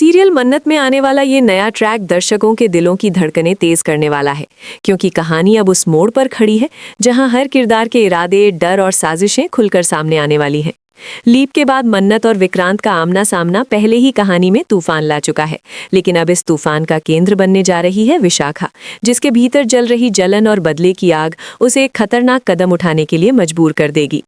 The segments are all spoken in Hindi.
सीरियल मन्नत में आने वाला ये नया ट्रैक दर्शकों के दिलों की धड़कनें तेज करने वाला है, क्योंकि कहानी अब उस मोड़ पर खड़ी है जहां हर किरदार के इरादे, डर और साजिशें खुलकर सामने आने वाली हैं। लीप के बाद मन्नत और विक्रांत का आमना सामना पहले ही कहानी में तूफान ला चुका है, लेकिन अब इस तूफान का केंद्र बनने जा रही है विशाखा, जिसके भीतर जल रही जलन और बदले की आग उसे एक खतरनाक कदम उठाने के लिए मजबूर कर देगी।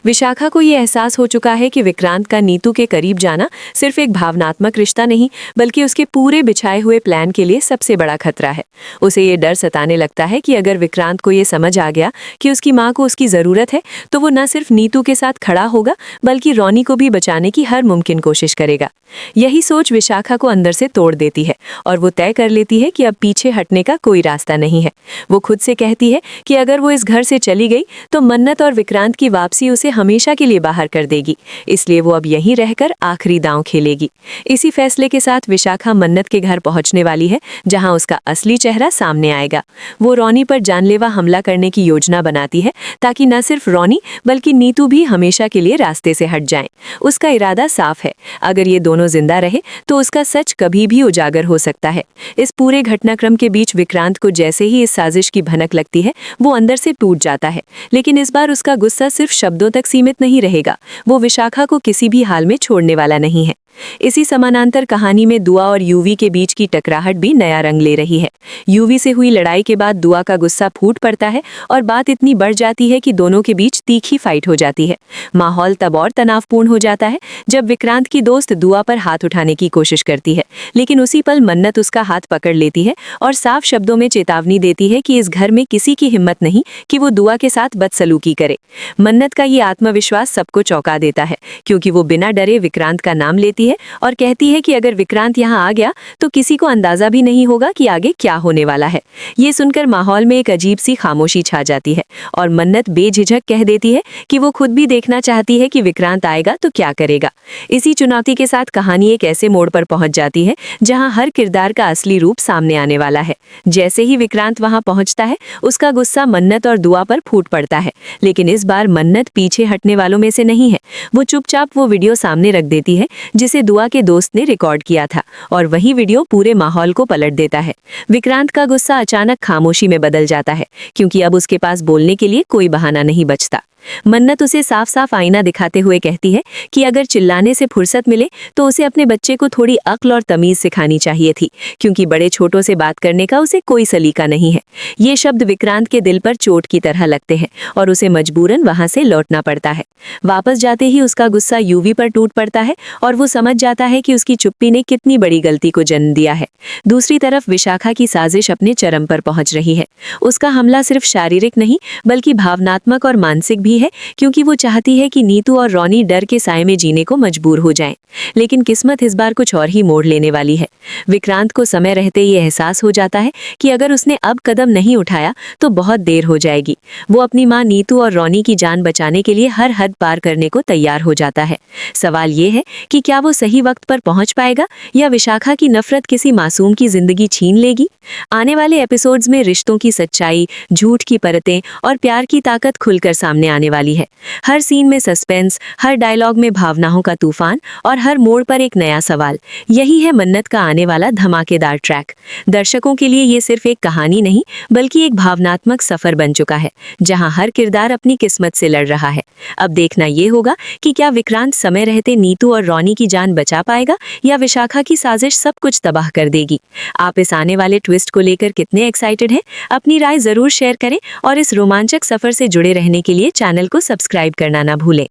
विशाखा को ये एहसास हो चुका है कि विक्रांत का नीतू के करीब जाना सिर्फ एक भावनात्मक रिश्ता नहीं, बल्कि उसके पूरे बिछाए हुए प्लान के लिए सबसे बड़ा खतरा है। उसे ये डर सताने लगता है कि अगर विक्रांत को ये समझ आ गया कि उसकी माँ को उसकी ज़रूरत है, तो वो न सिर्फ नीतू के साथ खड़ा होगा, बल्कि रोनी को भी बचाने की हर मुमकिन कोशिश करेगा। यही सोच विशाखा को अंदर से तोड़ देती है और वो तय कर लेती है कि अब पीछे हटने का कोई रास्ता नहीं है। वो खुद से कहती है कि अगर वो इस घर से चली गई तो मन्नत और विक्रांत की वापसी उसे हमेशा के लिए बाहर कर देगी, इसलिए वो अब यहीं रहकर आखिरी दांव खेलेगी। इसी फैसले के साथ विशाखा मन्नत के घर पहुंचने वाली है, जहां उसका असली चेहरा सामने आएगा। वो रोनी पर जानलेवा हमला करने की योजना बनाती है, ताकि न सिर्फ रोनी बल्कि नीतू भी हमेशा के लिए रास्ते से हट जाएं। उसका इरादा साफ है, अगर ये दोनों जिंदा रहे तो उसका सच कभी भी उजागर हो सकता है। इस पूरे घटनाक्रम के बीच विक्रांत को जैसे ही इस साजिश की भनक लगती है, वो अंदर से टूट जाता है, लेकिन इस बार उसका गुस्सा सिर्फ शब्दों तक सीमित नहीं रहेगा। वो विशाखा को किसी भी हाल में छोड़ने वाला नहीं है। इसी समानांतर कहानी में दुआ और यूवी के बीच की टकराहट भी नया रंग ले रही है। यूवी से हुई लड़ाई के बाद दुआ का गुस्सा फूट पड़ता है और बात इतनी बढ़ जाती है कि दोनों के बीच तीखी फाइट हो जाती है। माहौल तब और तनावपूर्ण हो जाता है जब विक्रांत की दोस्त दुआ पर हाथ उठाने की कोशिश करती है, लेकिन उसी पल मन्नत उसका हाथ पकड़ लेती है और साफ शब्दों में चेतावनी देती है कि इस घर में किसी की हिम्मत नहीं कि वो दुआ के साथ बदसलूकी करे। मन्नत का ये आत्मविश्वास सबको चौंका देता है, क्योंकि वो बिना डरे विक्रांत का नाम लेती है और कहती है कि अगर विक्रांत यहाँ आ गया तो किसी को अंदाजा भी नहीं होगा कि आगे क्या होने वाला है। ये सुनकर माहौल में एक अजीब सी खामोशी छा जाती है और मन्नत बेझिझक कह देती है कि वो खुद भी देखना चाहती है कि विक्रांत आएगा तो क्या करेगा। इसी चुनौती के साथ कहानी एक ऐसे मोड़ पर पहुंच जाती है जहां हर किरदार का असली रूप सामने आने वाला है। जैसे ही विक्रांत वहां पहुंचता है, उसका गुस्सा मन्नत और दुआ पर फूट पड़ता है, लेकिन इस बार मन्नत पीछे हटने वालों में से नहीं है। वो चुपचाप वो वीडियो सामने रख देती है जिसे दुआ के दोस्त ने रिकॉर्ड किया था, और वही वीडियो पूरे माहौल को पलट देता है। विक्रांत का गुस्सा अचानक खामोशी में बदल जाता है, क्योंकि अब उसके पास बोलने के लिए कोई बहाना नहीं बचता। मन्नत उसे साफ साफ आईना दिखाते हुए कहती है कि अगर चिल्लाने से फुर्सत मिले तो उसे अपने बच्चे को थोड़ी अक्ल और तमीज सिखानी चाहिए थी, क्योंकि बड़े छोटों से बात करने का उसे कोई सलीका नहीं है। ये शब्द विक्रांत के दिल पर चोट की तरह लगते हैं और उसे मजबूरन वहां से लौटना पड़ता है। वापस जाते ही उसका गुस्सा यूवी पर टूट पड़ता है और वो समझ जाता है कि उसकी चुप्पी ने कितनी बड़ी गलती को जन्म दिया है। दूसरी तरफ विशाखा की साजिश अपने चरम पर पहुंच रही है। उसका हमला सिर्फ शारीरिक नहीं बल्कि भावनात्मक और मानसिक भी है, क्योंकि वो चाहती है कि नीतू और रोनी डर के साए में जीने को मजबूर हो जाएं। लेकिन किस्मत इस बार कुछ और ही मोड़ लेने वाली है। विक्रांत को समय रहते ये एहसास हो जाता है कि अगर उसने अब कदम नहीं उठाया तो बहुत देर हो जाएगी। वो अपनी मां नीतू और रोनी की जान बचाने के लिए हर हद पार करने को तैयार हो जाता है। सवाल ये है कि क्या वो सही वक्त पर पहुंच पाएगा या विशाखा की नफरत किसी मासूम की जिंदगी छीन लेगी। आने वाले एपिसोड्स में रिश्तों की सच्चाई, झूठ की परतें और प्यार की ताकत खुलकर सामने आने वाली है। हर सीन में सस्पेंस, हर डायलॉग में भावनाओं का तूफान और हर मोड़ पर एक नया सवाल। यही है मन्नत का आने वाला धमाकेदार ट्रैक। दर्शकों के लिए ये सिर्फ एक कहानी नहीं बल्कि एक भावनात्मक सफर बन चुका है, जहां हर किरदार अपनी किस्मत से लड़ रहा है। अब देखना ये होगा कि क्या विक्रांत समय रहते नीतू और रोनी की जान बचा पाएगा या विशाखा की साजिश सब कुछ तबाह कर देगी। आप इस आने वाले ट्विस्ट को लेकर कितने एक्साइटेड हैं? अपनी राय जरूर शेयर करें और इस रोमांचक सफर से जुड़े रहने के लिए चैनल को सब्सक्राइब करना ना भूलें।